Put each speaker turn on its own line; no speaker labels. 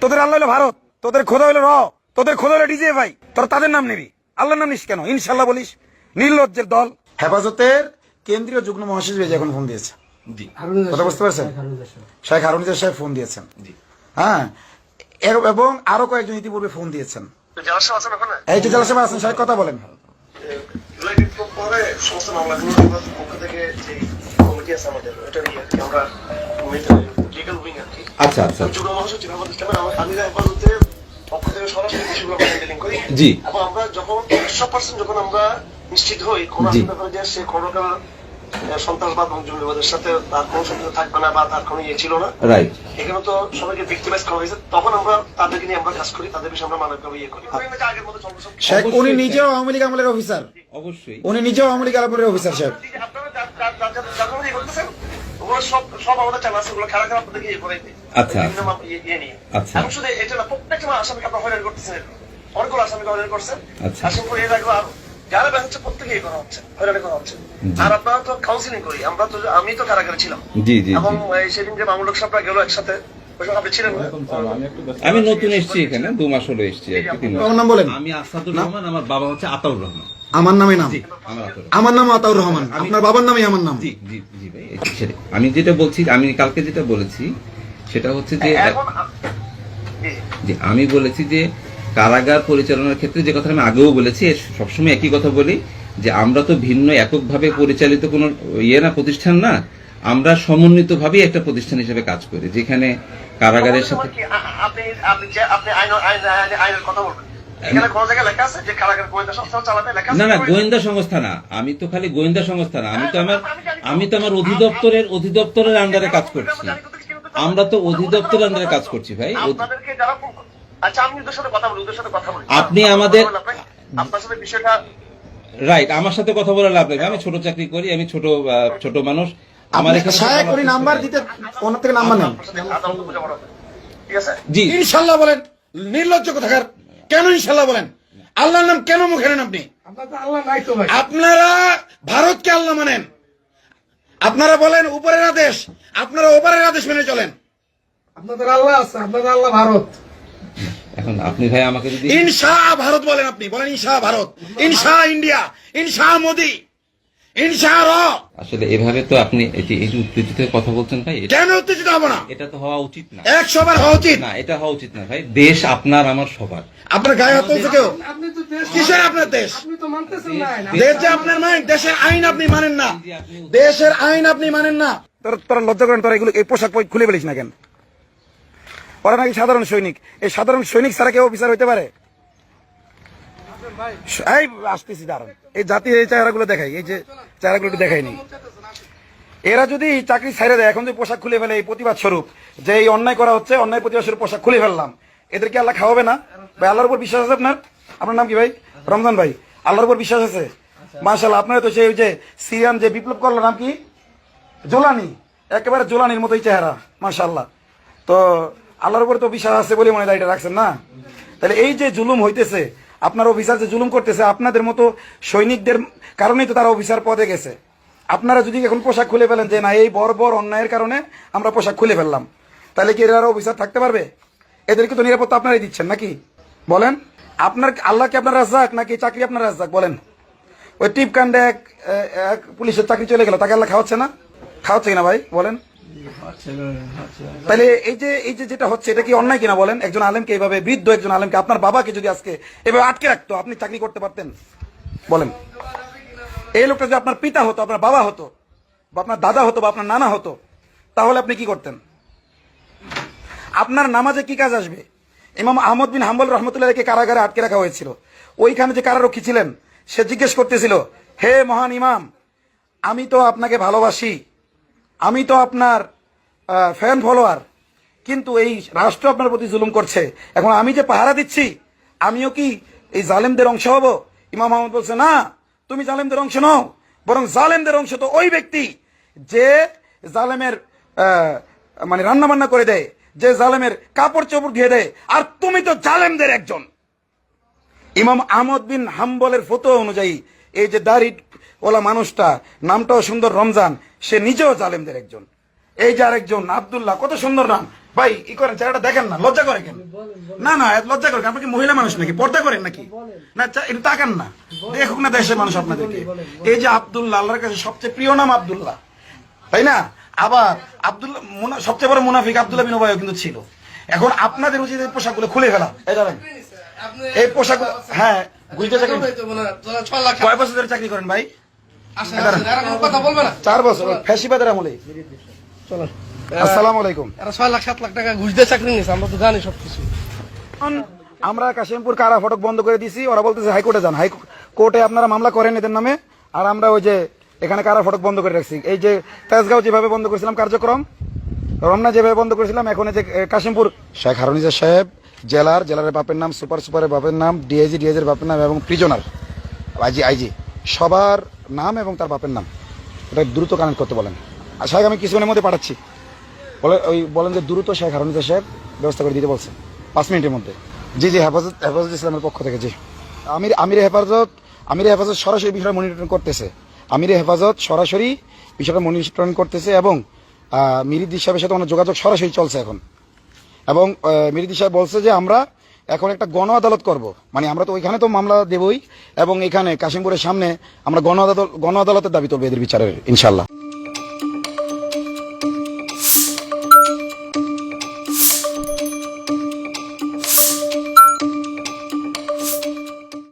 তোদের আল্লাহ হলো ভারত, তোদের খোদা হলো র, তোদের খোদা হলো ডিজে ভাই, তোর তাদের নাম নিবি, আল্লাহর নাম নিস কেন? ইনশাল্লাহ বলিস, নির্লজ্জের দল। হেফাজতের কেন্দ্রীয় যুগ্ম মহাসচিব এখন ফোন দিয়েছে, কথা বুঝতে পারছেন? শেখ হারুনিজার সাহেব ফোন দিয়েছেন, হ্যাঁ, এবং আরো কয়েকজন ইতিপূর্বে ফোন দিয়েছেন। এই যে জেলা সাহেব আছেন, সাহেব কথা বলেন।
আচ্ছা আচ্ছা জি
এবং আমরা যখন 100% যখন আমরা নিশ্চিত হই কোন ব্যাপারে যে সে কোনটা সন্ত্রাসবাদ এবং জঙ্গিবাদের সাথে তার কোনো সম্পর্ক থাকবে না বা তার কোনো ইয়ে ছিল না,
রাইট,
এখানে তো সবাইকে ভিক্টিমাইজ করা হয়েছে, তখন আমরা তাদেরকে নিয়ে আমরা কাজ করি, তাদের বিষয়ে আমরা মানবিকভাবে ইয়ে করি। আগের মতো
শেখ উনি নিজেও আওয়ামী লীগ আমলের অফিসার,
অবশ্যই
উনি নিজেও আওয়ামী লীগ আমলের অফিসার। সাহেব
আপনারা যারা ইয়ে করতেছেন ওগুলো সব আমাদের চ্যানেল আছে, ওগুলো খারাপ খারাপ আপনাদেরকে ইয়ে করে দিই।
আচ্ছা
ইয়ে নিয়ে
আচ্ছা
এখন শুধু এটা না, প্রত্যেকটা আসামিকে আপনারা হয়রানি করতেছেন, অনেকগুলো আসামিকে হয়রানি করছেন।
আচ্ছা
আসামি এর আগে আরো যারা বের হচ্ছে প্রত্যেকে ইয়ে করা হচ্ছে, হয়রানি করা হচ্ছে। আর আপনারা তো কাউন্সিলিং করি, আমি তো কারাগারে ছিলাম,
জি জি
এবং সেদিন যে মামুলক সাহেবরা গেল একসাথে, আপনি ছিলেন না?
আমি নতুন এসেছি এখানে, 2 মাস হলো এসেছি আর কি।
আমার নাম বলেন।
আমি আসাদুর রহমান, আমার বাবা হচ্ছে আতাউর রহমান।
আমার নামে নাম,
আমার আতাউর,
আমার নাম আতাউর রহমান, আপনার বাবার নামই আমার নাম।
জি জি জি ভাই, সেটাই আমি যেটা বলছি, আমি কালকে যেটা বলেছি সেটা হচ্ছে যে
এখন
যে আমি বলেছি যে কারাগার পরিচালনার ক্ষেত্রে যে কথা আমি আগেও বলেছি, সবসময় একই কথা বলি যে আমরা তো ভিন্ন এককভাবে পরিচালিত কোনো ইয়ে না, প্রতিষ্ঠান না, আমরা সমন্বিতভাবে একটা প্রতিষ্ঠান হিসেবে কাজ করি, যেখানে কারাগারের সাথে
আপনি আপনি আইনের কথা বলবেন, এখানে কোন জায়গায় লেখা আছে যে কারাগার গোয়েন্দা সংস্থা চালাতে লেখা আছে?
না না, গোয়েন্দা সংস্থা না, আমি তো খালি গোয়েন্দা সংস্থা না, আমি তো আমার অধিদপ্তরের আন্ডারে কাজ করছি, আমরা তো অধিদপ্তরের আন্ডারে কাজ করছি ভাই।
আপনাদেরকে যারা আচ্ছা, আমি ওদের সাথে কথা বলি, ওদের সাথে কথা বলি,
আপনি আমাদের
আপনার সাথে বিষয়টা
রাইট, আমার সাথে কথা বলে লাভ নেই, আমি ছোট চাকরি করি, আমি ছোট মানুষ, আমার এখানে
সাহেব উনি নাম্বার দিতে, ওনার থেকে নাম্বার নেন।
ঠিক আছে,
জি
ইনশাল্লাহ বলেন, নির্লজ্জ কোথাকার, কেন ইনশাল্লাহ বলেন? আল্লাহর নাম কেন মুখে নেন আপনি? আপনারা ভারতকে আল্লাহ মানেন, আপনারা বলেন উপরের আদেশ, আপনারা ওপারের আদেশ মেনে চলেন।
আপনাদের আল্লাহ আছে, আপনাদের আল্লাহ ভারত।
এখন আপনি ভাই আমাকে যদি
ইনশা ভারত বলেন, আপনি বলেন ইনশা ভারত, ইনশা ইন্ডিয়া, ইনশা মোদি, ইনশা র।
আসলে এভাবে তো আপনি এই যে উত্তেজিত কথা বলছেন ভাই,
কেন উত্তেজিত হবো না?
এটা তো হওয়া উচিত না,
100 বার হওয়া উচিত
না এটা হওয়া উচিত না ভাই। দেশ আপনার আমার সবার।
আপনার গায়ে হাত তুলছে কেউ?
আপনি তো দেশ,
কিসের আপনার দেশ?
আপনি তো মানতেছেন না।
দেশ যে আপনার মানেন, দেশের আইন আপনি মানেন না, দেশের আইন আপনি মানেন না। তোরা লজ্জা করেন, তোরা এগুলো এই পোশাক খুলে ফেলিস না কেন? ওরা নাকি সাধারণ সৈনিক, এই সাধারণ সৈনিক ছাড়া কেউ অফিসার হইতে পারে? এই আসতেছি দাঁড়ান, এই জাতি এই চেহারাগুলো দেখাই, এই যে চেহারাগুলো একটু দেখাইনি। এরা যদি চাকরি ছাইড়ে দেয়, এখন যদি পোশাক খুলে ফেলে এই প্রতিবাদ স্বরূপ, যে এই অন্যায় করা হচ্ছে, অন্যায় প্রতিবাদ স্বরূপ পোশাক খুলে ফেললাম, এদেরকে আল্লাহ খাওয়াবে না ভাই? আল্লাহর উপর বিশ্বাস আছে আপনার? আপনার নাম কি ভাই? রমজান ভাই, আল্লাহর উপর বিশ্বাস আছে? মাশাআল্লাহ, আপনারা তো সেই যে সিরিয়ান যে বিপ্লব করলো, নাম কি? জোলানি, একেবারে জোলানির মতোই চেহারা, মাশাআল্লাহ। তো আল্লাহর উপর তো বিশ্বাস আছে বলে মনে হয় এটা রাখছেন না? তাহলে এই যে জুলুম হইতেছে, আপনার অফিসার যে জুলুম করতেছে, আপনাদের মতো সৈনিকদের কারণেই তো তারা অফিসার পদে গেছে। আপনারা যদি এখন পোশাক খুলে ফেলেন যে না এই বর্বর অন্যায়ের কারণে আমরা পোশাক খুলে ফেললাম, তাহলে কি এরা অফিসার থাকতে পারবে? এদেরকে তো নিরাপত্তা আপনারাই দিচ্ছেন নাকি? বলেন, আপনার আল্লাহ কি আপনার রাজ্জাক নাকি চাকরি আপনার রাজ্জাক? বলেন। ওই টিপ কাণ্ডে এক পুলিশের চাকরি চলে গেল, তাকে আল্লাহ খাওয়াচ্ছে না? খাওয়াচ্ছে কিনা ভাই বলেন? তাহলে এই যে যেটা হচ্ছে, এটা কি অন্যায় কিনা বলেন? একজন আলেমকে এইভাবে, বৃদ্ধ একজন আলেমকে, আপনার বাবাকে যদি আজকে এভাবে আটকে রাখতো, আপনি চাকরি করতে পারতেন? বলেন। এই লোকটা যদি আপনার পিতা হতো, আপনার বাবা হতো, বা আপনার দাদা হতো, বা আপনার নানা হতো, তাহলে আপনি কি করতেন? আপনার নামাজে কি কাজ আসবে? ইমাম আহমদ বিন হাম্বল রহমতুল্লাহকে কারাগারে আটকে রাখা হয়েছিল, ওইখানে যে কারারক্ষী ছিলেন সে জিজ্ঞেস করতেছিল, হে মহান ইমাম, আমি তো আপনাকে ভালোবাসি, আমি তো আপনার ফ্যান ফলোয়ার, কিন্তু এই রাষ্ট্র আপনার প্রতি জুলুম করছে, এখন আমি যে পাহারা দিচ্ছি আমিও কি এই জালেমদের অংশ হব? ইমাম আহমদ বলছে, না, তুমি জালেমদের অংশ নও, বরং জালেমদের অংশ তো ওই ব্যক্তি যে জালেমের মানে রান্না বান্না করে দেয়, যে জালেমের কাপড় চোপড় ধুয়ে দেয়, আর তুমি তো জালেমদের একজন। ইমাম আহমদ বিন হাম্বলের ফতোয়া অনুযায়ী এই যে দাড়ি ওলা মানুষটা, নামটাও সুন্দর রমজান, সে নিজেও জালেমদের একজন। এই যে আরেকজন আব্দুল্লাহ, কত সুন্দর নাম, ভাই ই করেন চেহারাটা দেখেন না, লজ্জা করে কেন? না না এত লজ্জা করে কেন? আপনি কি মহিলা মানুষ নাকি? পর্দা করেন নাকি? না একটু তাকান না, দেখুক না দেশের মানুষ আপনাদেরকে। এই যে আব্দুল্লাহ, আল্লাহর কাছে সবচেয়ে প্রিয় নাম আব্দুল্লাহ, তাই না? আবার আব্দুল্লাহ সবচেয়ে বড় মুনাফিক আব্দুল্লাহ বিন উবাইও কিন্তু ছিল। এখন আপনাদের উচিত এই পোশাকগুলো খুলে ফেলা। এই জানেন এই পোশাক, হ্যাঁ বুঝতে চাকরি কয় বছর ধরে চাকরি করেন ভাই? 4 বছর, ফ্যাসিবাদের আমলে। আসসালামু আলাইকুম।
6 লাখ 7 লাখ টাকা ঘুষ দিয়ে চাকরি নিয়েছে, আমরা তো জানি সবকিছু।
আমরা কাশিমপুর কারা ফটক বন্ধ করে দিছি, ওরা বলতেছে হাইকোর্টে যান, হাইকোর্টে আপনারা মামলা করেন এদের নামে। আর আমরা ওই যে এখানে কারা ফটক বন্ধ করে রাখছি, এই যে তেজগাঁও যেভাবে বন্ধ করেছিলাম কার্যক্রম, রমনা যেভাবে বন্ধ করেছিলাম, এখন এই যে কাশিমপুর শেখ হারুনিজা সাহেব জেলারের বাপের নাম, সুপারের বাপের নাম, ডিআইজির বাপের নাম এবং প্রিজনার আইজি সবার নাম এবং তার বাপের নাম, এটা দ্রুত কানেক্ট করতে বলেন। আর সাহেব আমি কিছুক্ষণের মধ্যে পাঠাচ্ছি, বলেন যে দ্রুত শেখ হারুনিজা সাহেব ব্যবস্থা করে দিতে বলছে 5 মিনিটের মধ্যে। জি হেফাজত ইসলামের পক্ষ থেকে। জি আমির হেফাজত সরাসরি বিষয়টা মনিটরিং করতেছে। আমির হেফাজত সরাসরি বিষয়টা মনিটরিং করতেছে এবং মিরিদি সাহেবের সাথে আমার যোগাযোগ সরাসরি চলছে এখন। এবং মিরিদি সাহেব বলছে যে আমরা এখন একটা গণ আদালত করব, মানে আমরা তো ওইখানে তো মামলা দেবই এবং এখানে কাশিমপুরের সামনে আমরা গণ আদালতের দাবি তুলবো এদের বিচারের, ইনশাল্লাহ।